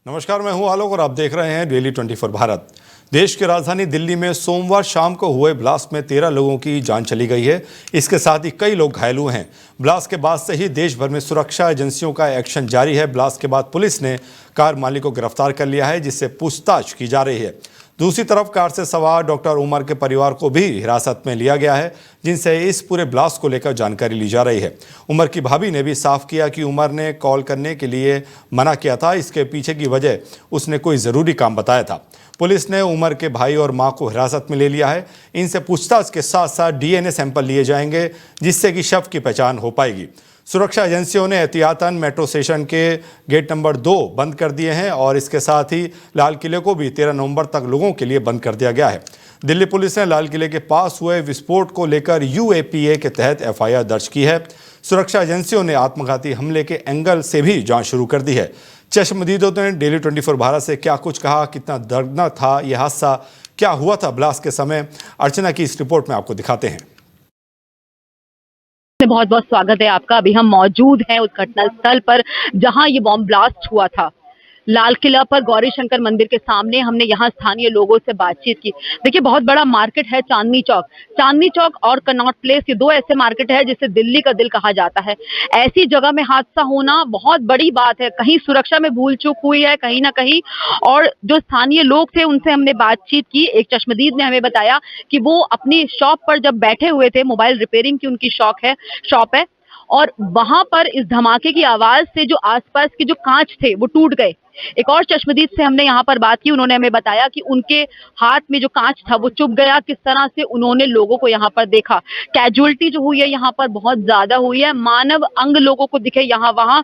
नमस्कार, मैं हूं आलोक और आप देख रहे हैं डेली 24 भारत। देश की राजधानी दिल्ली में सोमवार शाम को हुए ब्लास्ट में 13 लोगों की जान चली गई है। इसके साथ ही कई लोग घायल हुए हैं। ब्लास्ट के बाद से ही देश भर में सुरक्षा एजेंसियों का एक्शन जारी है। ब्लास्ट के बाद पुलिस ने कार मालिक को गिरफ्तार कर लिया है, जिससे पूछताछ की जा रही है। दूसरी तरफ कार से सवार डॉक्टर उमर के परिवार को भी हिरासत में लिया गया है, जिनसे इस पूरे ब्लास्ट को लेकर जानकारी ली जा रही है। उमर की भाभी ने भी साफ किया कि उमर ने कॉल करने के लिए मना किया था। इसके पीछे की वजह उसने कोई ज़रूरी काम बताया था। पुलिस ने उमर के भाई और मां को हिरासत में ले लिया है। इनसे पूछताछ के साथ साथ डीएनए सैंपल लिए जाएंगे, जिससे कि शव की पहचान हो पाएगी। सुरक्षा एजेंसियों ने एहतियातन मेट्रो स्टेशन के गेट नंबर 2 बंद कर दिए हैं और इसके साथ ही लाल किले को भी 13 नवंबर तक लोगों के लिए बंद कर दिया गया है। दिल्ली पुलिस ने लाल किले के पास हुए विस्फोट को लेकर यूएपीए के तहत एफआईआर दर्ज की है। सुरक्षा एजेंसियों ने आत्मघाती हमले के एंगल से भी जांच शुरू कर दी है। चश्मदीदों ने डेली 24 भारत से क्या कुछ कहा, कितना दर्दनाक था यह हादसा, क्या हुआ था ब्लास्ट के समय, अर्चना की इस रिपोर्ट में आपको दिखाते हैं। बहुत बहुत स्वागत है आपका। अभी हम मौजूद हैं उस घटना स्थल पर जहां ये बॉम्ब ब्लास्ट हुआ था, लाल किला पर गौरी शंकर मंदिर के सामने। हमने यहाँ स्थानीय लोगों से बातचीत की। देखिए, बहुत बड़ा मार्केट है चांदनी चौक और कनॉट प्लेस, ये दो ऐसे मार्केट है जिसे दिल्ली का दिल कहा जाता है। ऐसी जगह में हादसा होना बहुत बड़ी बात है। कहीं सुरक्षा में भूल चूक हुई है कहीं ना कहीं। और जो स्थानीय लोग थे उनसे हमने बातचीत की। एक चश्मदीद ने हमें बताया कि वो अपनी शॉप पर जब बैठे हुए थे, मोबाइल रिपेयरिंग की उनकी शॉप है, और वहां पर इस धमाके की आवाज से जो आसपास के जो कांच थे वो टूट गए। एक और चश्मदीद से हमने यहाँ पर बात की। उन्होंने हमें बताया कि उनके हाथ में जो कांच था वो चुभ गया। किस तरह से उन्होंने लोगों को यहाँ पर देखा। कैजुअलिटी जो हुई है यहाँ पर बहुत ज्यादा हुई है। मानव अंग लोगों को दिखे यहाँ वहां।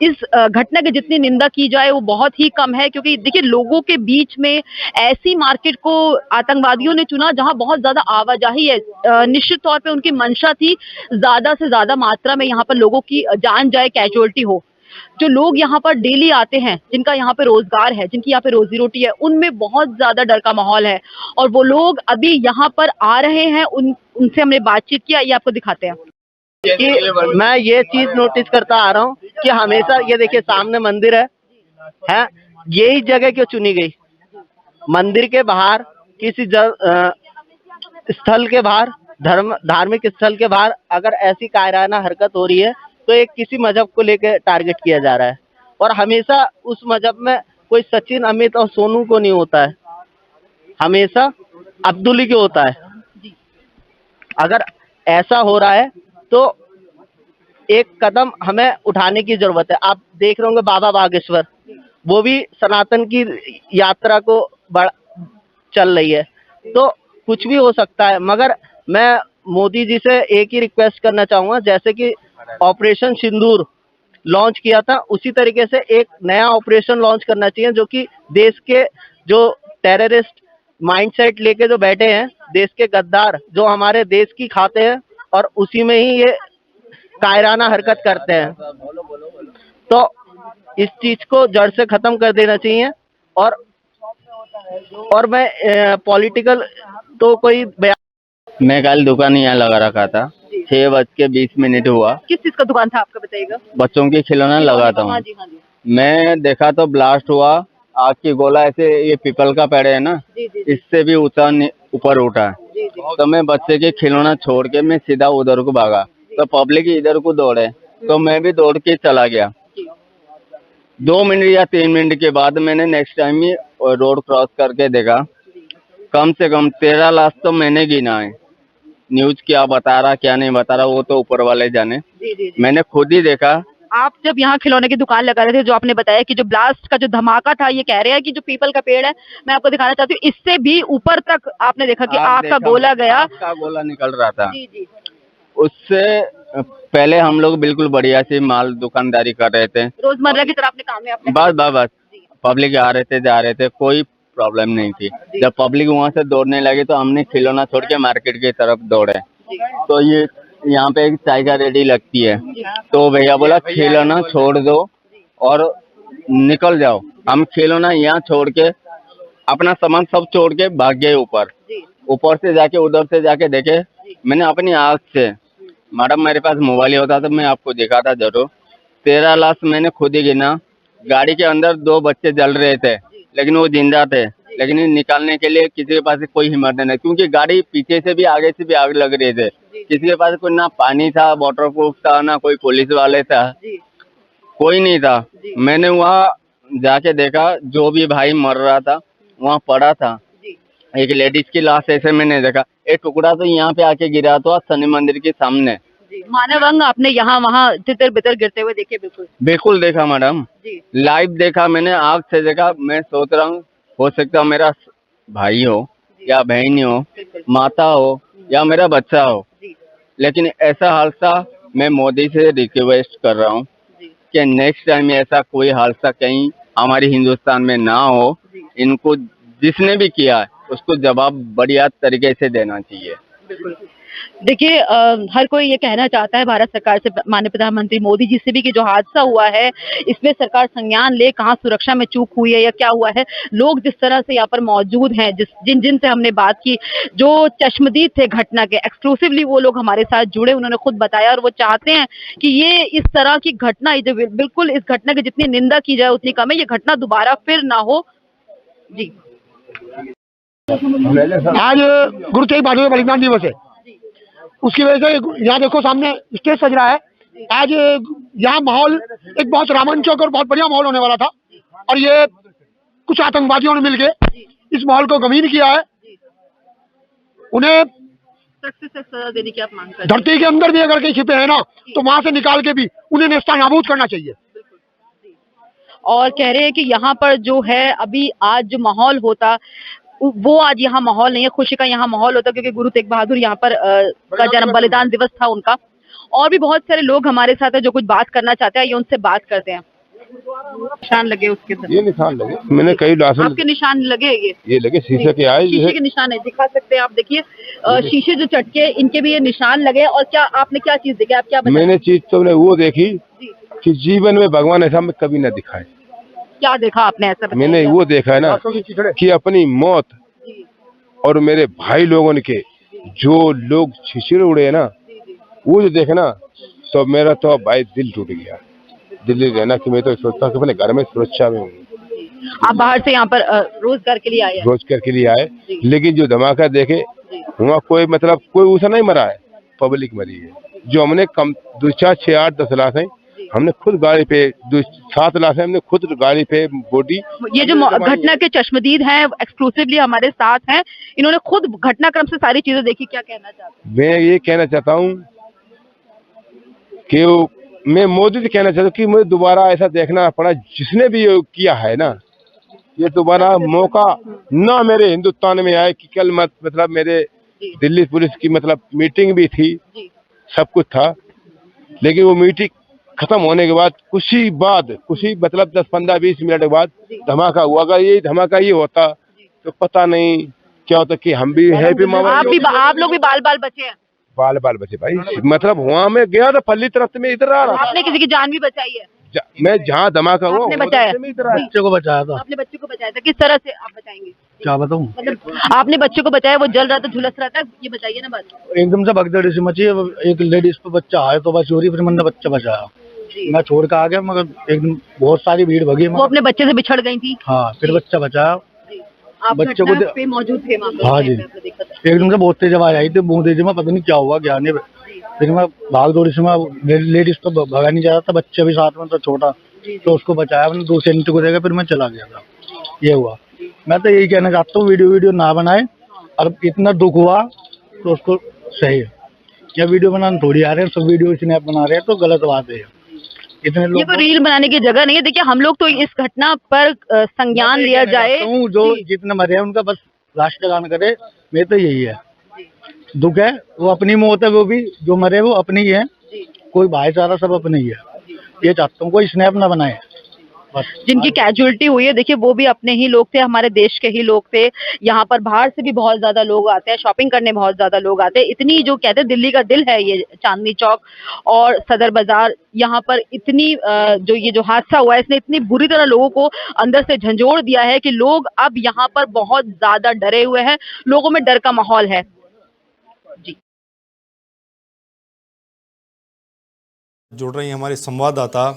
इस घटना की जितनी निंदा की जाए वो बहुत ही कम है, क्योंकि देखिए, लोगों के बीच में ऐसी मार्केट को आतंकवादियों ने चुना जहां बहुत ज्यादा आवाजाही है। निश्चित तौर पे उनकी मंशा थी ज्यादा से ज्यादा मात्रा में यहाँ पर लोगों की जान जाए, कैजुअलिटी हो। जो लोग यहाँ पर डेली आते हैं, जिनका यहाँ पे रोजगार है, जिनकी यहाँ पे रोजी रोटी है, उनमें बहुत ज्यादा डर का माहौल है। और वो लोग अभी यहाँ पर आ रहे हैं, उनसे हमने बातचीत किया। ये आपको दिखाते हैं कि मैं ये चीज नोटिस करता आ रहा हूँ कि हमेशा ये देखिए सामने मंदिर है, यही जगह क्यों चुनी गई? मंदिर के बाहर किसी स्थल के बाहर, धार्मिक स्थल के बाहर अगर ऐसी कायराना हरकत हो रही है तो एक किसी मजहब को लेकर टारगेट किया जा रहा है। और हमेशा उस मजहब में कोई सचिन, अमित और सोनू को नहीं होता है, हमेशा अब्दुल्ली को होता है। अगर ऐसा हो रहा है तो एक कदम हमें उठाने की जरूरत है। आप देख रहे होंगे बाबा बागेश्वर, वो भी सनातन की यात्रा को चल रही है। तो कुछ भी हो सकता है, मगर मैं मोदी जी से एक ही रिक्वेस्ट करना चाहूंगा, जैसे कि ऑपरेशन सिंदूर लॉन्च किया था, उसी तरीके से एक नया ऑपरेशन लॉन्च करना चाहिए, जो कि देश के जो टेररिस्ट माइंडसेट लेके जो बैठे हैं, देश के गद्दार जो हमारे देश की खाते हैं और उसी में ही ये कायराना हरकत करते हैं, तो इस चीज को जड़ से खत्म कर देना चाहिए। और मैं पॉलिटिकल तो कोई मैं कल दुकान यहाँ लगा रखा था। 6:20 हुआ। किस चीज का दुकान था आपका, बताइएगा? बच्चों के खिलौना लगाता हूँ। हाँ जी, हाँ जी। मैं देखा तो ब्लास्ट हुआ, आग की गोला ऐसे, ये पीपल का पेड़ है ना, इससे भी ऊपर उठा। तो मैं बच्चे के खिलौना छोड़ के मैं सीधा उधर को भागा, तो पब्लिक इधर को दौड़े, तो मैं भी दौड़ के चला गया। 2 मिनट या 3 मिनट के बाद मैंने नेक्स्ट टाइम ही रोड क्रॉस करके देखा, कम से कम 13 लाश तो मैंने गिना है। न्यूज क्या बता रहा क्या नहीं बता रहा वो तो ऊपर वाले जाने। मैंने खुद ही देखा। आप जब यहाँ खिलौने की दुकान लगा रहे थे, जो आपने बताया कि जो ब्लास्ट का जो धमाका था, ये कह रहे हैं कि जो पीपल का पेड़ है, मैं आपको दिखाना चाहती हूँ, इससे भी ऊपर तक आपने देखा कि आग का गोला गया। आग का गोला निकल रहा था। जी। उससे पहले हम लोग बिल्कुल बढ़िया से माल दुकानदारी कर रहे थे, रोजमर्रा की तरह अपने काम में अपने बस पब्लिक आ रहे थे जा रहे थे, कोई प्रॉब्लम नहीं थी। जब पब्लिक वहाँ से दौड़ने लगी तो हमने खिलौना छोड़ के मार्केट की तरफ दौड़े। तो ये यहाँ पे एक चाय का रेडी लगती है, तो भैया बोला खिलौना छोड़ दो और निकल जाओ। हम खिलौना यहाँ छोड़ के अपना सामान सब छोड़ के भाग गए ऊपर से जाके, उधर से जाके देखे मैंने अपनी आँख से। मैडम मेरे पास मोबाइल होता तो मैं आपको दिखाता जरूर। 13 लाश मैंने खुद ही गिना। गाड़ी के अंदर 2 बच्चे जल रहे थे, लेकिन वो जिंदा थे। लेकिन निकालने के लिए किसी के पास कोई हिम्मत नहीं, क्योंकि गाड़ी पीछे से भी आगे से भी आग लग रहे थे। किसी के पास कोई ना पानी था, वाटरप्रूफ था, ना कोई पुलिस वाले था, कोई नहीं था। मैंने वहाँ जाके देखा, जो भी भाई मर रहा था वहाँ पड़ा था। एक लेडीज की लाश ऐसे मैंने देखा, एक टुकड़ा तो यहाँ पे आके गिरा था शनि मंदिर के सामने। मानव अंग आपने यहाँ वहाँ तितर बितर गिरते हुए देखे? बिल्कुल बिल्कुल देखा मैडम, जी। लाइव देखा मैंने, आँख से देखा। मैं सोच रहा हूँ, हो सकता है मेरा भाई हो या बहन हो, माता हो या मेरा बच्चा हो, लेकिन ऐसा हादसा मैं मोदी से रिक्वेस्ट कर रहा हूँ कि नेक्स्ट टाइम ऐसा कोई हादसा कहीं हमारे हिंदुस्तान में ना हो। इनको जिसने भी किया है उसको जवाब बढ़िया तरीके से देना चाहिए। देखिए हर कोई ये कहना चाहता है भारत सरकार से, माननीय प्रधानमंत्री मोदी जी से भी, कि जो हादसा हुआ है इसमें सरकार संज्ञान ले, कहाँ सुरक्षा में चूक हुई है या क्या हुआ है। लोग जिस तरह से यहाँ पर मौजूद हैं, जिन से हमने बात की, जो चश्मदीद थे घटना के, एक्सक्लूसिवली वो लोग हमारे साथ जुड़े, उन्होंने खुद बताया और वो चाहते हैं कि ये इस तरह की घटना, जो बिल्कुल इस घटना की जितनी निंदा की जाए उतनी कम है, ये घटना दोबारा फिर ना हो। जी। आज गुरु तेग बहादुर बलिदान दिवस है, उसकी वजह से यहाँ देखो सामने स्टेज सज रहा है। आज यहाँ माहौल एक बहुत रोमांचक और बहुत बढ़िया माहौल होने वाला था, और ये कुछ आतंकवादियों ने मिलकर इस माहौल को गंभीर किया है। उन्हें सख्त से सजा देने की आप मांग करते हैं? धरती के अंदर भी अगर कहीं छिपे हैं ना, तो वहां से निकाल के भी उन्हें नेस्तनाबूद करना चाहिए। और कह रहे हैं कि यहाँ पर जो है अभी आज जो माहौल होता, वो आज यहाँ माहौल नहीं है, खुशी का यहाँ माहौल होता, क्योंकि गुरु तेग बहादुर यहाँ पर का जन्म बलिदान दिवस था उनका। और भी बहुत सारे लोग हमारे साथ हैं जो कुछ बात करना चाहते हैं, ये उनसे बात करते हैं। निशान लगे उसके अंदर? ये निशान लगे, मैंने कई लाशें। आपके निशान लगे? ये लगे शीशे के आए, शीशे के निशान है, दिखा सकते हैं आप? देखिए शीशे जो चटके, इनके भी ये निशान लगे। और क्या आपने क्या चीज देखी, आप क्या बताएं? मैंने चीज तो वो देखी कि जीवन में भगवान ऐसा में कभी न दिखाए। क्या देखा आपने ऐसा? मैंने वो देखा है ना कि अपनी मौत और मेरे भाई लोगों के जो लोग छिछड़ उड़े है ना, वो जो देखे ना, तो मेरा तो भाई दिल टूट गया। दिल्ली रहना कि मैं तो सोचता हूँ कि अपने घर में सुरक्षा में हूँ। आप बाहर से यहाँ पर रोजगार के लिए आए हैं? रोजगार के लिए आए, लेकिन जो धमाका देखे वहाँ कोई मतलब कोई उसा नहीं मरा है, पब्लिक मरी है। जो हमने कम 2, 4, 6, 8, 10 लाश है, हमने खुद गाड़ी पे 7 लाश है, हमने खुद गाड़ी पे बॉडी। ये जो घटना के चश्मदीद हैं, एक्सक्लूसिवली हमारे साथ हैं, इन्होंने खुद घटनाक्रम से सारी चीजें देखी। क्या कहना चाहते हैं? मैं ये कहना चाहता हूँ कि मैं मोदी से कहना चाहता हूँ कि मुझे दोबारा ऐसा देखना पड़ा, जिसने भी ये किया है ना, ये दोबारा मौका ना मेरे हिंदुस्तान में आए। कि कल मतलब मेरे दिल्ली पुलिस की मतलब मीटिंग भी थी, सब कुछ था, लेकिन वो मीटिंग खत्म होने के बाद कुछ ही मतलब 10, 15, 20 मिनट के बाद धमाका हुआ। अगर ये धमाका ये होता तो पता नहीं क्या होता कि हम भी हैप्पी आप लोग भी बाल बचे हैं? बाल बचे भाई। मतलब वहाँ में गया था पल्ली तरफ से, मैं इधर आ रहा। आपने किसी की जान भी बचाई है? मैं जहाँ धमाका हुआ आपने बचाया? बच्चे को बचाया था। आपने बच्चे को बचाया था, किस तरह से आप बताएंगे? क्या बताऊँ? मतलब आपने बच्चे को बचाया, वो जल रहा था, झुलस रहा था, ये बताइए ना बात। एकदम से भगदड़ सी मची, एक लेडीज पे बच्चा आया तो बस चोरी, फिर मैंने बच्चा बचाया। मैं छोड़ के आ गया, मगर एकदम बहुत सारी भीड़ भगी। वो अपने बच्चे से बिछड़ गई थी? हाँ, फिर बच्चा बचाया। आप बच्चे घटना पे मौजूद थे वहाँ पे? हाँ जी, एकदम से बहुत तेज आवाज आई थी, मुँह तेज में, पता नहीं क्या हुआ क्या नहीं। फिर मैं भाग दौड़ी से, मैं लेडीज तो भगा नहीं जा रहा था, बच्चे भी साथ में तो छोटा, तो उसको बचाया मैंने, दूसरे नीचे को देखा, फिर मैं चला गया था। ये हुआ। मैं तो यही कहना चाहता हूँ, वीडियो ना बनाए, और इतना दुख हुआ तो उसको सही है। या वीडियो बनाने थोड़ी आ रहे हैं, सब वीडियो स्नैप बना रहे हैं, तो गलत बात है। इतने लोग, ये तो रील बनाने की जगह नहीं है। देखिए हम लोग तो इस घटना पर संज्ञान लिया जाए। जो जितने मरे हैं उनका बस राष्ट्रगान करे, मैं तो यही है। दुख है, वो अपनी मौत है, वो भी जो मरे वो अपनी ही है, कोई भाईचारा सब अपने ही है। ये चाहता हूँ कोई स्नैप ना बनाए बस। जिनकी कैजुअलिटी हुई है, देखिए वो भी अपने ही लोग थे, हमारे देश के ही लोग थे। यहाँ पर बाहर से भी बहुत ज्यादा लोग आते हैं, शॉपिंग करने बहुत ज्यादा लोग आते हैं। इतनी, जो कहते हैं दिल्ली का दिल है ये चांदनी चौक और सदर बाजार, यहाँ पर इतनी जो ये जो हादसा हुआ है, इसने इतनी बुरी तरह लोगों को अंदर से झंझोड़ दिया है कि लोग अब यहाँ पर बहुत ज्यादा डरे हुए हैं, लोगों में डर का माहौल है। जी। जुड़ रही हमारी संवाददाता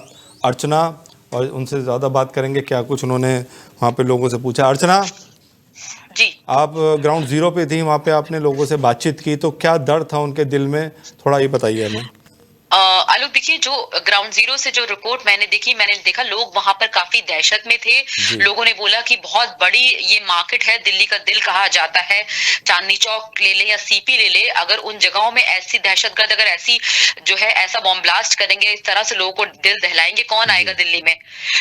अर्चना और उनसे ज़्यादा बात करेंगे क्या कुछ उन्होंने वहाँ पे लोगों से पूछा। अर्चना जी आप ग्राउंड जीरो पे थी, वहाँ पे आपने लोगों से बातचीत की, तो क्या दर्द था उनके दिल में, थोड़ा ये बताइए हमें। आलोक देखिए, जो ग्राउंड जीरो से जो रिपोर्ट मैंने देखा लोग वहां पर काफी दहशत में थे। लोगों ने बोला कि बहुत बड़ी ये मार्केट है, दिल्ली का दिल कहा जाता है, चांदनी चौक ले ले या सीपी ले ले, अगर उन जगहों में ऐसी दहशतगर्द अगर ऐसी जो है ऐसा बॉम्ब ब्लास्ट करेंगे, इस तरह से लोगों को दिल दहलाएंगे, कौन आएगा दिल्ली में।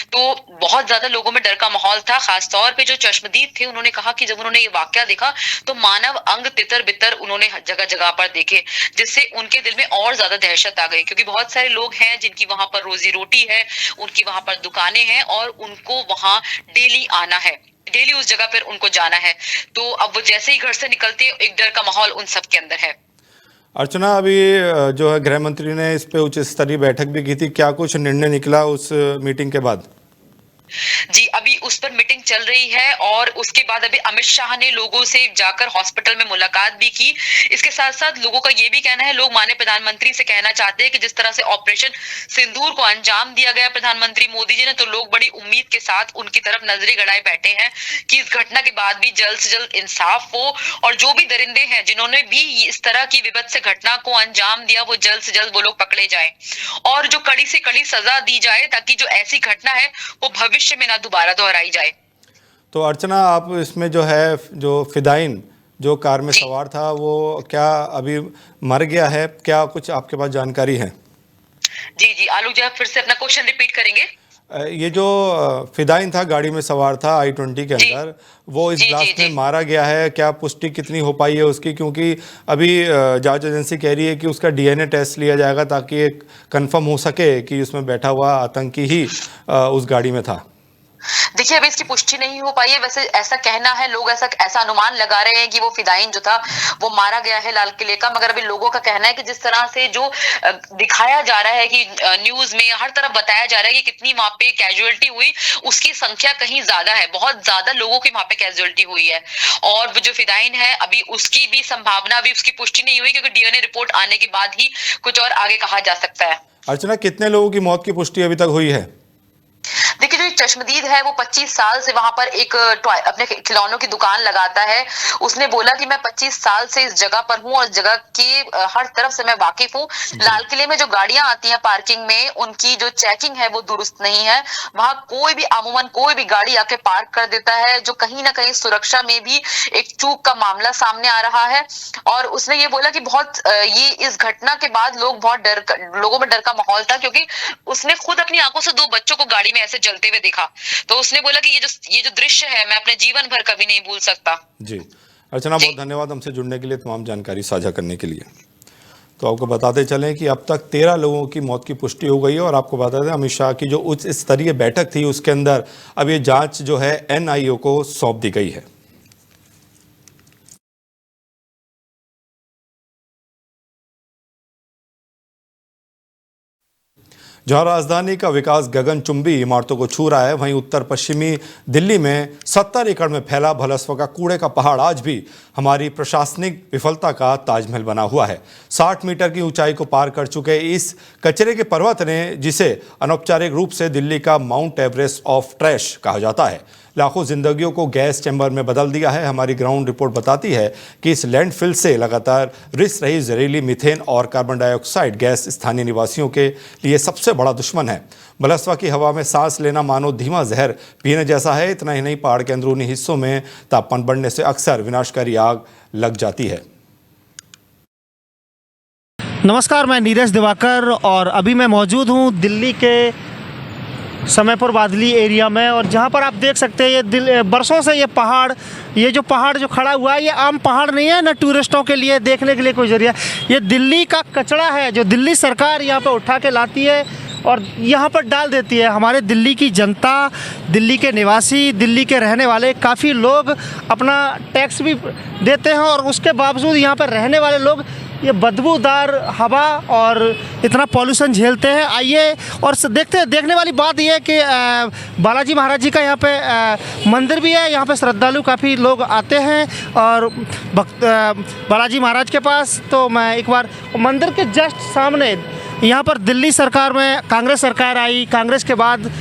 तो बहुत ज्यादा लोगों में डर का माहौल था। खासतौर पे जो चश्मदीद थे, उन्होंने कहा कि जब उन्होंने ये वाकया देखा तो मानव अंग तितर बितर उन्होंने जगह जगह पर देखे, जिससे उनके दिल में और ज्यादा दहशत आ गई, क्योंकि बहुत सारे लोग हैं जिनकी वहां पर रोजी रोटी है, उनकी वहां पर दुकानें हैं और उनको वहां डेली आना है, डेली उस जगह पर उनको जाना है। तो अब वो जैसे ही घर से निकलते एक डर का माहौल उन सब के अंदर है। अर्चना अभी जो है गृह मंत्री ने इस पे उच्च स्तरीय बैठक भी की थी, क्या कुछ निर्णय निकला उस मीटिंग के बाद? जी, अभी उस पर मीटिंग चल रही है और उसके बाद अभी अमित शाह ने लोगों से जाकर हॉस्पिटल में मुलाकात भी की। इसके साथ साथ लोगों का ये भी कहना है, लोग माननीय प्रधानमंत्री से कहना चाहते हैं कि जिस तरह से ऑपरेशन सिंदूर को अंजाम दिया गया प्रधानमंत्री मोदी जी ने, तो लोग बड़ी उम्मीद के साथ उनकी तरफ नजरें गड़ाए बैठे हैं कि इस घटना के बाद भी जल्द से जल्द इंसाफ हो और जो भी दरिंदे हैं जिन्होंने भी इस तरह की विभत्स से घटना को अंजाम दिया, वो जल्द से जल्द वो लोग पकड़े जाएं और जो कड़ी से कड़ी सजा दी जाए, ताकि जो ऐसी घटना है वो भविष्य में ना दोबारा दोहराई जाए। तो अर्चना आप इसमें जो है जो फिदाइन जो कार में सवार था वो क्या अभी मर गया है, क्या कुछ आपके पास जानकारी है? जी जी आलोक जी, आप फिर से अपना क्वेश्चन रिपीट करेंगे। ये जो फिदाइन था गाड़ी में सवार था i20 के अंदर, वो इस ब्लास्ट में मारा गया है, क्या पुष्टि कितनी हो पाई है उसकी? क्योंकि अभी जांच एजेंसी कह रही है कि उसका डीएनए टेस्ट लिया जाएगा ताकि एक कंफर्म हो सके कि उसमें बैठा हुआ आतंकी ही उस गाड़ी में था। देखिए, अभी इसकी पुष्टि नहीं हो पाई है। वैसे ऐसा कहना है, लोग ऐसा अनुमान लगा रहे हैं कि वो फिदाइन जो था वो मारा गया है लाल किले का, मगर अभी लोगों का कहना है कि जिस तरह से जो दिखाया जा रहा है कि न्यूज में हर तरफ बताया जा रहा है कि कितनी वहां पे कैजुअलिटी हुई, उसकी संख्या कहीं ज्यादा है, बहुत ज्यादा लोगों की वहां पे कैजुअलिटी हुई है। और वो जो फिदाइन है अभी उसकी भी संभावना, अभी उसकी पुष्टि नहीं हुई, क्योंकि डीएनए रिपोर्ट आने के बाद ही कुछ और आगे कहा जा सकता है। अर्चना कितने लोगों की मौत की पुष्टि अभी तक हुई है? देखिए, जो चश्मदीद है वो 25 साल से वहां पर एक अपने खिलौनों की दुकान लगाता है। उसने बोला कि मैं 25 साल से इस जगह पर हूँ और जगह की हर तरफ से मैं वाकिफ हूँ। लाल किले में जो गाड़ियां आती हैं पार्किंग में, उनकी जो चेकिंग है वो दुरुस्त नहीं है। वहां अमूमन कोई भी गाड़ी आके पार्क कर देता है, जो कहीं ना कहीं सुरक्षा में भी एक चूक का मामला सामने आ रहा है। और उसने ये बोला कि बहुत ये इस घटना के बाद लोगों में डर का माहौल था, क्योंकि उसने खुद अपनी आंखों से 2 बच्चों को गाड़ी में ऐसे जलते हुए देखा। तो उसने बोला कि ये जो दृश्य है मैं अपने जीवन भर कभी नहीं भूल सकता। जी अर्चना, बहुत धन्यवाद हमसे जुड़ने के लिए, तमाम जानकारी साझा करने के लिए। तो आपको बताते चलें कि अब तक 13 लोगों की मौत की पुष्टि हो गई है और आपको बता दें अमित शाह की जो उच्च स्तरीय बैठक थी उसके अंदर अब ये जांच जो है NIA को सौंप दी गई है। जहां राजधानी का विकास गगनचुंबी इमारतों को छू रहा है, वहीं उत्तर पश्चिमी दिल्ली में 70 एकड़ में फैला भलस्व का कूड़े का पहाड़ आज भी हमारी प्रशासनिक विफलता का ताजमहल बना हुआ है। 60 मीटर की ऊंचाई को पार कर चुके इस कचरे के पर्वत ने, जिसे अनौपचारिक रूप से दिल्ली का माउंट एवरेस्ट ऑफ ट्रैश कहा जाता है, लाखों जिंदगियों को गैस चैम्बर में बदल दिया है। हमारी ग्राउंड रिपोर्ट बताती है कि इस लैंडफिल से लगातार रिस रही जहरीली मीथेन और कार्बन डाइऑक्साइड गैस स्थानीय निवासियों के लिए सबसे बड़ा दुश्मन है। बलसवा की हवा में सांस लेना मानो धीमा जहर पीने जैसा है। इतना ही नहीं, पहाड़ के अंदरूनी हिस्सों में तापमान बढ़ने से अक्सर विनाशकारी आग लग जाती है। नमस्कार, मैं नीरज दिवाकर और अभी मैं मौजूद हूँ दिल्ली के समयपुर बादली एरिया में, और जहाँ पर आप देख सकते हैं ये बरसों से ये जो पहाड़ जो खड़ा हुआ है, ये आम पहाड़ नहीं है, ना टूरिस्टों के लिए देखने के लिए कोई जरिया। ये दिल्ली का कचरा है जो दिल्ली सरकार यहाँ पर उठा के लाती है और यहाँ पर डाल देती है। हमारे दिल्ली की जनता, दिल्ली के निवासी, दिल्ली के रहने वाले काफ़ी लोग अपना टैक्स भी देते हैं और उसके बावजूद यहाँ पर रहने वाले लोग ये बदबूदार हवा और इतना पॉल्यूशन झेलते हैं। आइए और देखने वाली बात यह है कि बालाजी महाराज जी का यहाँ पे मंदिर भी है। यहाँ पे श्रद्धालु काफ़ी लोग आते हैं और बालाजी महाराज के पास। तो मैं एक बार मंदिर के जस्ट सामने यहाँ पर दिल्ली सरकार में कांग्रेस सरकार आई, कांग्रेस के बाद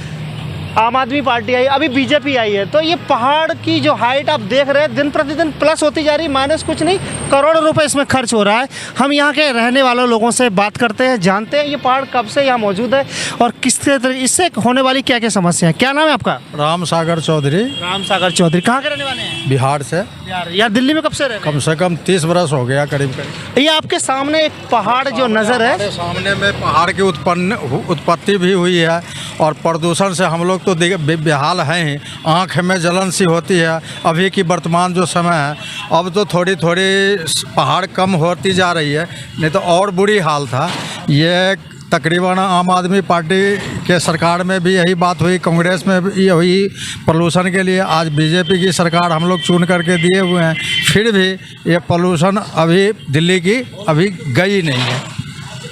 आम आदमी पार्टी आई, अभी बीजेपी आई है। तो ये पहाड़ की जो हाइट आप देख रहे हैं दिन प्रतिदिन प्लस होती जा रही, माइनस कुछ नहीं, करोड़ों रुपए इसमें खर्च हो रहा है। हम यहाँ के रहने वाले लोगों से बात करते हैं, जानते हैं ये पहाड़ कब से यहाँ मौजूद है और किस तरह इससे होने वाली क्या क्या समस्या है। क्या नाम है आपका? राम सागर चौधरी। राम सागर चौधरी, कहाँ के रहने वाले हैं? बिहार से। बिहार। यार दिल्ली में कब से रह रहे हैं? कम से कम 30 बरस हो गया करीब करीब। ये आपके सामने एक पहाड़ जो नज़र है, हमारे सामने में पहाड़ की उत्पत्ति भी हुई है और प्रदूषण से हम लोग तो बेहाल हैं ही, आँख में जलन सी होती है। अभी की वर्तमान जो समय है, अब तो थोड़ी थोड़ी पहाड़ कम होती जा रही है, नहीं तो और बुरी हाल था। ये तकरीबन आम आदमी पार्टी के सरकार में भी यही बात हुई, कांग्रेस में भी ये हुई पोल्यूशन के लिए। आज बीजेपी की सरकार हम लोग चुन करके दिए हुए हैं, फिर भी ये पोल्यूशन अभी दिल्ली की अभी गई नहीं है।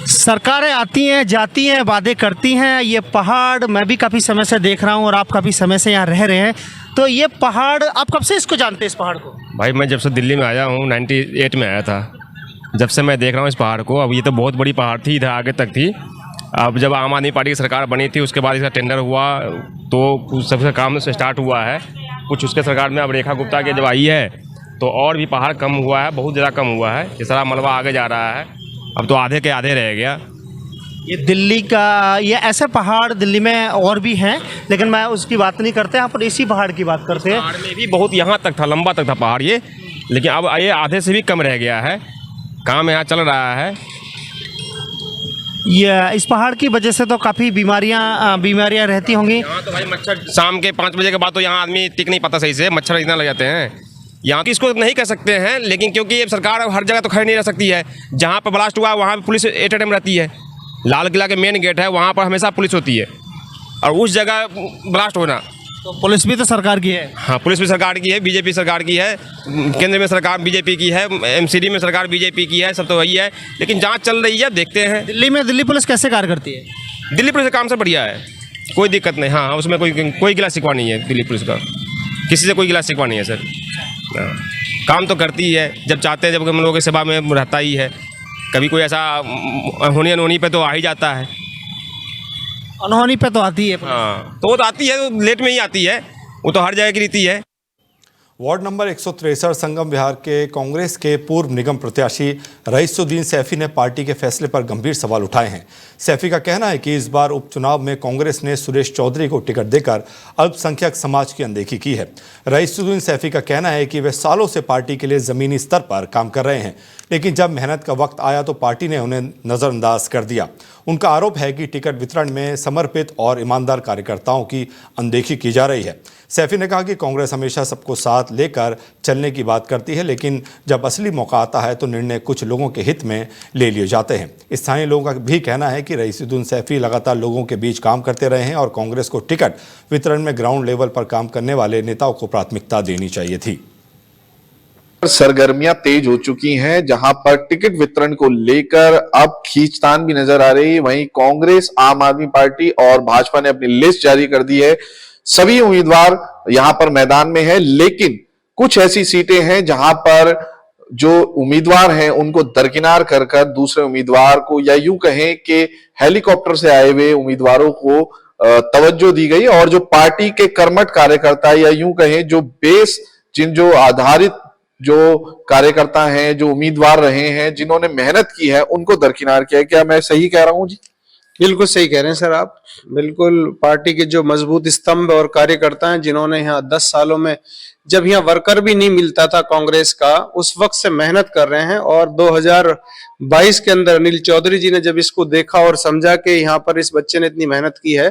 सरकारें आती हैं जाती हैं, वादे करती हैं। ये पहाड़ मैं भी काफ़ी समय से देख रहा हूँ और आप काफ़ी समय से यहाँ रह रहे हैं, तो ये पहाड़ आप कब से इसको जानते हैं, इस पहाड़ को? भाई मैं जब से दिल्ली में आया हूँ 98 में आया था, जब से मैं देख रहा हूँ इस पहाड़ को। अब ये तो बहुत बड़ी पहाड़ थी, इधर आगे तक थी। अब जब आम आदमी पार्टी की सरकार बनी थी उसके बाद इसका टेंडर हुआ तो कुछ सबसे काम से स्टार्ट हुआ है। कुछ उसके सरकार में अब रेखा गुप्ता की जब आई है तो और भी पहाड़ कम हुआ है, बहुत ज़्यादा कम हुआ है। ये सारा मलबा आगे जा रहा है, अब तो आधे के आधे रह गया। ये दिल्ली का, ये ऐसे पहाड़ दिल्ली में और भी हैं, लेकिन मैं उसकी बात नहीं करते, यहाँ पर इसी पहाड़ की बात करते हैं। पहाड़ में भी बहुत यहाँ तक था, लंबा तक था पहाड़ ये, लेकिन अब ये आधे से भी कम रह गया है। काम यहाँ चल रहा है। ये इस पहाड़ की वजह से तो काफ़ी बीमारियाँ रहती होंगी। यहाँ तो भाई मच्छर शाम के 5 बजे के बाद तो यहाँ आदमी टिक नहीं पाता सही से, मच्छर इतना लग जाते हैं। यहाँ की इसको नहीं कह सकते हैं, लेकिन क्योंकि ये सरकार हर जगह तो खड़ी नहीं रह सकती है। जहाँ पर ब्लास्ट हुआ वहाँ पर पुलिस एट ए टाइम रहती है। लाल किला के मेन गेट है, वहाँ पर हमेशा पुलिस होती है, और उस जगह ब्लास्ट होना तो पुलिस भी तो सरकार की है। हाँ, पुलिस भी सरकार की है, बीजेपी सरकार की है, केंद्र में सरकार बीजेपी की है, एमसीडी में सरकार बीजेपी की है, सब तो वही है। लेकिन जांच चल रही है, देखते हैं। दिल्ली पुलिस कैसे कार्य करती है? दिल्ली पुलिस का काम से बढ़िया है, कोई दिक्कत नहीं। हाँ, उसमें कोई गिला शिकवा नहीं है दिल्ली पुलिस का, किसी से कोई गिला शिकवा नहीं है सर। हाँ, काम तो करती है जब चाहते हैं, जब हम लोगों की सेवा में रहता ही है। कभी कोई ऐसा होनी अनहोनी पे तो आ ही जाता है। अनहोनी पे तो आती है। हाँ, तो वो तो आती है, लेट में ही आती है, वो तो हर जगह की रीति है। वार्ड नंबर 163 संगम विहार के कांग्रेस के पूर्व निगम प्रत्याशी रईसुद्दीन सैफी ने पार्टी के फैसले पर गंभीर सवाल उठाए हैं। सैफी का कहना है कि इस बार उपचुनाव में कांग्रेस ने सुरेश चौधरी को टिकट देकर अल्पसंख्यक समाज की अनदेखी की है। रईसुद्दीन सैफी का कहना है कि वे सालों से पार्टी के लिए जमीनी स्तर पर काम कर रहे हैं, लेकिन जब मेहनत का वक्त आया तो पार्टी ने उन्हें नज़रअंदाज कर दिया। उनका आरोप है कि टिकट वितरण में समर्पित और ईमानदार कार्यकर्ताओं की अनदेखी की जा रही है। सैफी ने कहा कि कांग्रेस हमेशा सबको साथ लेकर चलने की बात करती है, लेकिन जब असली मौका आता है तो निर्णय कुछ लोगों के हित में ले लिए जाते हैं। स्थानीय लोगों का भी कहना है कि रईसुद्दीन सैफी लगातार लोगों के बीच काम करते रहे हैं और कांग्रेस को टिकट वितरण में ग्राउंड लेवल पर काम करने वाले नेताओं को प्राथमिकता देनी चाहिए थी। सरगर्मियां तेज हो चुकी हैं, जहां पर टिकट वितरण को लेकर अब खींचतान भी नजर आ रही है। वहीं कांग्रेस, आम आदमी पार्टी और भाजपा ने अपनी लिस्ट जारी कर दी है। सभी उम्मीदवार यहां पर मैदान में है, लेकिन कुछ ऐसी सीटें हैं जहां पर जो उम्मीदवार हैं उनको दरकिनार कर दूसरे उम्मीदवार को, या यूं कहें कि हेलीकॉप्टर से आए हुए उम्मीदवारों को तवज्जो दी गई, और जो पार्टी के कर्मठ कार्यकर्ता, या यूं कहें जो बेस जो आधारित जो कार्यकर्ता हैं, जो उम्मीदवार रहे हैं, जिन्होंने मेहनत की है, उनको दरकिनार किया है। क्या मैं सही कह रहा हूं जी? बिल्कुल सही कह रहे हैं सर आप। बिल्कुल पार्टी के जो मजबूत स्तंभ और कार्यकर्ता हैं, जिन्होंने यहाँ 10 सालों में, जब यहाँ वर्कर भी नहीं मिलता था कांग्रेस का, उस वक्त से मेहनत कर रहे हैं। और 2022 के अंदर अनिल चौधरी जी ने जब इसको देखा और समझा कि यहाँ पर इस बच्चे ने इतनी मेहनत की है,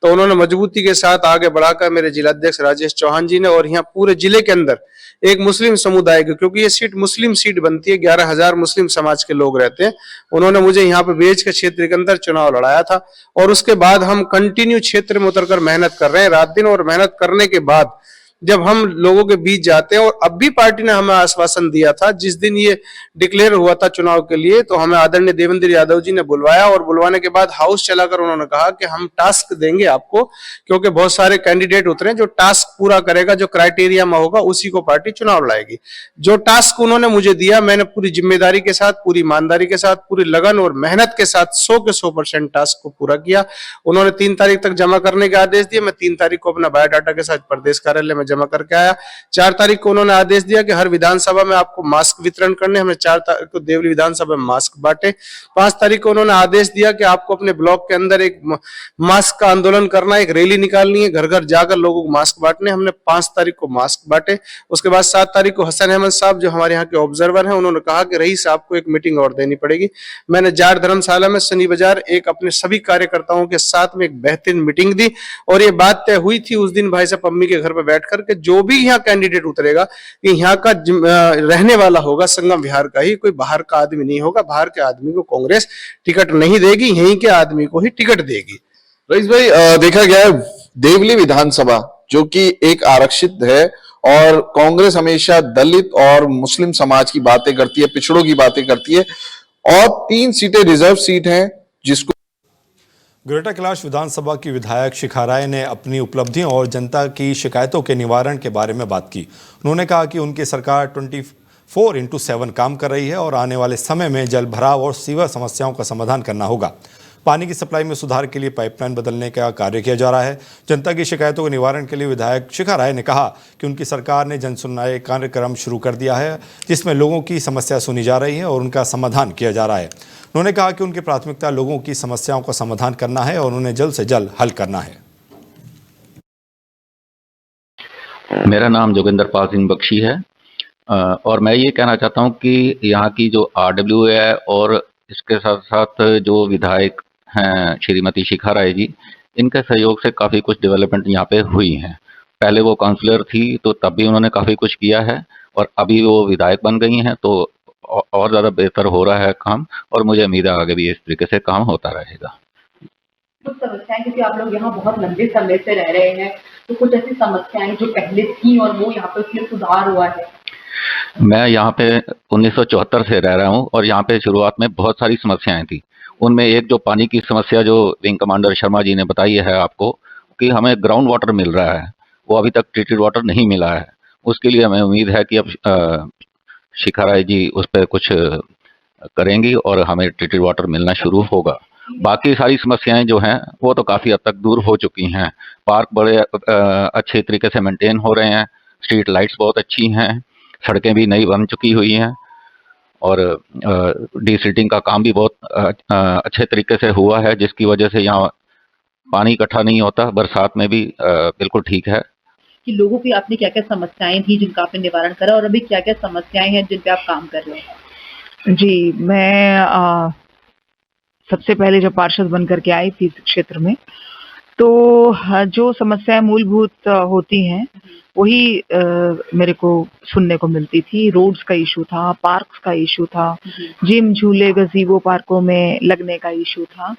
तो उन्होंने मजबूती के साथ आगे बढ़ाकर मेरे जिलाध्यक्ष राजेश चौहान जी ने, और यहाँ पूरे जिले के अंदर एक मुस्लिम समुदाय को, क्योंकि ये सीट मुस्लिम सीट बनती है, 11,000 मुस्लिम समाज के लोग रहते हैं, उन्होंने मुझे यहाँ पे बेज के क्षेत्र के अंदर चुनाव लड़ाया था। और उसके बाद हम कंटिन्यू क्षेत्र में उतरकर मेहनत कर रहे हैं रात दिन, और मेहनत करने के बाद जब हम लोगों के बीच जाते हैं। और अब भी पार्टी ने हमें आश्वासन दिया था, जिस दिन ये डिक्लेयर हुआ था चुनाव के लिए, तो हमें आदरणीय देवेंद्र यादव जी ने बुलवाया और बुलवाने के बाद हाउस चलाकर उन्होंने कहा कि हम टास्क देंगे आपको, क्योंकि बहुत सारे कैंडिडेट उतरे, जो टास्क पूरा करेगा, जो क्राइटेरिया में होगा, उसी को पार्टी चुनाव लाएगी। जो टास्क उन्होंने मुझे दिया, मैंने पूरी जिम्मेदारी के साथ, पूरी ईमानदारी के साथ, पूरी लगन और मेहनत के साथ 100 के 100% टास्क को पूरा किया। उन्होंने 3 तारीख तक जमा करने के आदेश दिए। मैं 3 तारीख को अपना बायोडाटा के साथ प्रदेश कार्यालय में जमा करके आया। 4 तारीख को उन्होंने आदेश दिया कि हर विधानसभा में आपको मास्क वितरण करने। हमने 4 तारीख को देवली विधानसभा में मास्क बांटे। 5 तारीख को उन्होंने आदेश दिया कि आपको अपने ब्लॉक के अंदर एक मास्क का आंदोलन करना, एक रैली निकालनी है, घर घर जाकर लोगों को मास्क बांटने। हमने 5 तारीख को मास्क बांटे। उसके बाद 7 तारीख को हसन अहमद साहब, जो हमारे यहाँ के ऑब्जर्वर हैं, उन्होंने कहा कि रईस आपको एक मीटिंग और देनी पड़ेगी। मैंने जार धर्मशाला में शनि बाजार एक अपने सभी कार्यकर्ताओं के साथ में एक बेहतरीन मीटिंग दी और ये बात तय हुई थी उस दिन भाई साहब पम्मी के घर पर बैठकर के जो भी यहाँ कैंडिडेट उतरेगा ये यहाँ का रहने वाला होगा, संगम विहार का ही, कोई बाहर का आदमी नहीं होगा। बाहर के आदमी को कांग्रेस टिकट नहीं देगी, यहीं के आदमी को ही टिकट देगी। रईस भाई, देखा गया है देवली विधानसभा जो कि एक आरक्षित है और कांग्रेस हमेशा दलित और मुस्लिम समाज की बातें करती है, पिछड़ों की बातें करती है, और 3 सीटें रिजर्व सीट हैं जिसको ग्रेटर कैलाश विधानसभा की विधायक शिखा राय ने अपनी उपलब्धियों और जनता की शिकायतों के निवारण के बारे में बात की। उन्होंने कहा कि उनकी सरकार 24/7 काम कर रही है और आने वाले समय में जल भराव और सीवर समस्याओं का समाधान करना होगा। पानी की सप्लाई में सुधार के लिए पाइपलाइन बदलने का कार्य किया जा रहा है। जनता की शिकायतों के निवारण के लिए विधायक शिखा राय ने कहा कि उनकी सरकार ने जन सुनवाई कार्यक्रम शुरू कर दिया है, जिसमें लोगों की समस्या सुनी जा रही है और उनका समाधान किया जा रहा है। उन्होंने कहा कि उनकी प्राथमिकता लोगों की समस्याओं का समाधान करना है और उन्हें जल्द से जल्द हल करना है। मेरा नाम जोगिंदर पाल सिंह बख्शी है और मैं ये कहना चाहता हूँ कि यहाँ की जो RWA है और इसके साथ साथ जो विधायक हैं श्रीमती शिखा राय जी, इनके सहयोग से काफ़ी कुछ डेवलपमेंट यहाँ पे हुई हैं। पहले वो काउंसलर थी तो तब भी उन्होंने काफ़ी कुछ किया है और अभी वो विधायक बन गई हैं तो और ज़्यादा बेहतर हो रहा है काम, और मुझे उम्मीद है आगे भी इस तरीके से काम होता रहेगा। कुछ समस्याएं, क्योंकि आप लोग यहाँ बहुत लंबे समय से रह रहे हैं, तो कुछ ऐसी समस्याएं जो पहले थी और वो यहाँ पे उसमें सुधार हुआ है? मैं यहाँ पे 1974 से रह रहा हूँ और यहाँ पे शुरुआत में बहुत सारी समस्याएं थी। उनमें एक जो पानी की समस्या जो विंग कमांडर शर्मा जी ने बताई है आपको कि हमें ग्राउंड वाटर मिल रहा है, वो अभी तक ट्रीटेड वाटर नहीं मिला है। उसके लिए हमें उम्मीद है कि अब शिखा राय जी उस पर कुछ करेंगी और हमें ट्रीटेड वाटर मिलना शुरू होगा। बाकी सारी समस्याएं जो हैं वो तो काफ़ी हद तक दूर हो चुकी हैं। पार्क बड़े अच्छे तरीके से मेंटेन हो रहे हैं, स्ट्रीट लाइट्स बहुत अच्छी हैं, सड़कें भी नई बन चुकी हुई हैं और डीसिल्टिंग का काम भी बहुत अच्छे तरीके से हुआ है, जिसकी वजह से यहाँ पानी इकट्ठा नहीं होता। बरसात में भी बिल्कुल ठीक है। कि लोगों की आपने क्या क्या समस्याएं थी जिनका आपने निवारण करा और अभी क्या क्या समस्याएं हैं जिन पे आप काम कर रहे हैं? जी, मैं सबसे पहले जब पार्षद बन करके आई थी इस क्षेत्र में, तो जो समस्याएं मूलभूत होती हैं वही मेरे को सुनने को मिलती थी। रोड्स का इशू था, पार्क्स का इशू था, जिम, झूले, गज़ीबो पार्कों में लगने का इशू था।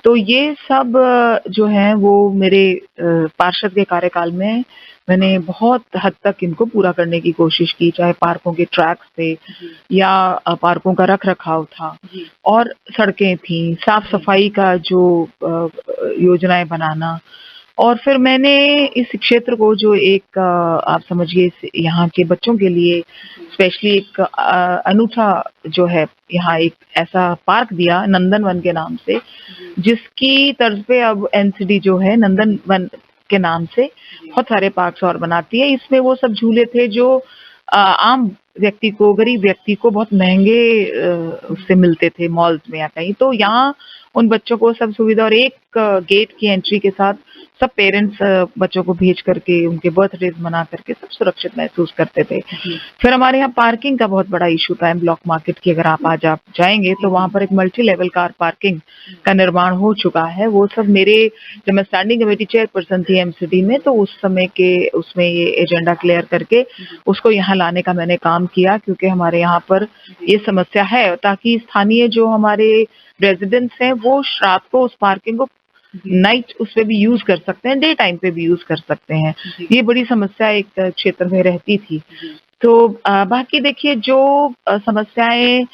तो ये सब जो है वो मेरे पार्षद के कार्यकाल में मैंने बहुत हद तक इनको पूरा करने की कोशिश की, चाहे पार्कों के ट्रैक्स थे या पार्कों का रख रखाव था और सड़कें थी, साफ सफाई का जो योजनाएं बनाना। और फिर मैंने इस क्षेत्र को जो एक आप समझिए यहाँ के बच्चों के लिए स्पेशली एक अनूठा जो है यहाँ एक ऐसा पार्क दिया नंदन वन के नाम से, जिसकी तर्ज पे अब NCD जो है नंदन वन के नाम से बहुत सारे पार्क्स और बनाती है। इसमें वो सब झूले थे जो आम व्यक्ति को, गरीब व्यक्ति को बहुत महंगे उससे मिलते थे मॉल्स में या कहीं। तो यहाँ उन बच्चों को सब सुविधा और एक गेट की एंट्री के साथ सब पेरेंट्स बच्चों को भेज करके उनके बर्थडेज मना करके सब सुरक्षित महसूस करते थे। फिर हमारे यहाँ पार्किंग का बहुत बड़ा इशू था। ब्लॉक मार्केट की अगर आप आज आप जाएंगे तो वहाँ पर एक मल्टी लेवल कार पार्किंग का निर्माण हो चुका है। वो सब मेरे, जब मैं स्टैंडिंग कमेटी चेयरपर्सन थी MCD में, तो उस समय के उसमें ये एजेंडा क्लियर करके उसको यहाँ लाने का मैंने काम किया, क्योंकि हमारे यहाँ पर ये समस्या है, ताकि स्थानीय जो हमारे रेजिडेंट्स हैं वो रात को उस पार्किंग को नाइट उस पे भी यूज कर सकते हैं, डे टाइम पे भी यूज कर सकते हैं। ये बड़ी समस्या एक क्षेत्र में रहती थी। तो बाकी देखिए जो समस्याएं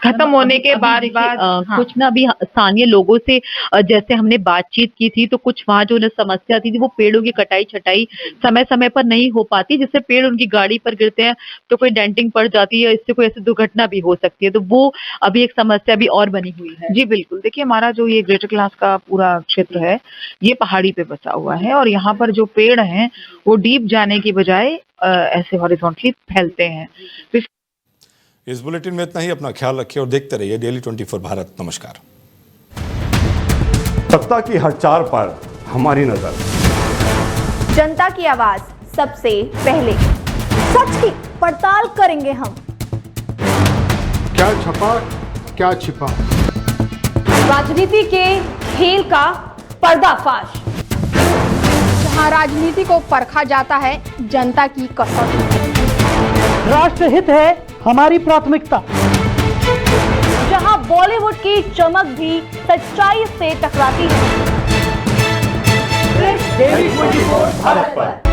खत्म होने के बाद कुछ ना अभी स्थानीय लोगों से जैसे हमने बातचीत की थी, तो कुछ वहाँ जो समस्या थी वो पेड़ों की कटाई छटाई समय समय पर नहीं हो पाती, जिससे पेड़ उनकी गाड़ी पर गिरते हैं तो कोई डेंटिंग पड़ जाती है, इससे कोई ऐसी दुर्घटना भी हो सकती है। तो वो अभी एक समस्या भी और बनी हुई है। जी बिल्कुल, देखिए हमारा जो ये ग्रेटर कैलाश का पूरा क्षेत्र है ये पहाड़ी पे बसा हुआ है, और यहाँ पर जो पेड़ हैं वो डीप जाने की बजाय ऐसे हॉरिजॉन्टली फैलते हैं। इस बुलेटिन में इतना ही। अपना ख्याल रखिए और देखते रहिए डेली 24 भारत। नमस्कार। सत्ता की हर चाल पर हमारी नजर, जनता की आवाज सबसे पहले, सच की पड़ताल करेंगे हम। क्या छपा क्या छिपा, राजनीति के खेल का पर्दाफाश, जहां राजनीति को परखा जाता है जनता की कसौटी। राष्ट्रहित है हमारी प्राथमिकता, जहां बॉलीवुड की चमक भी सच्चाई से टकराती है। डेली 24 भारत पर।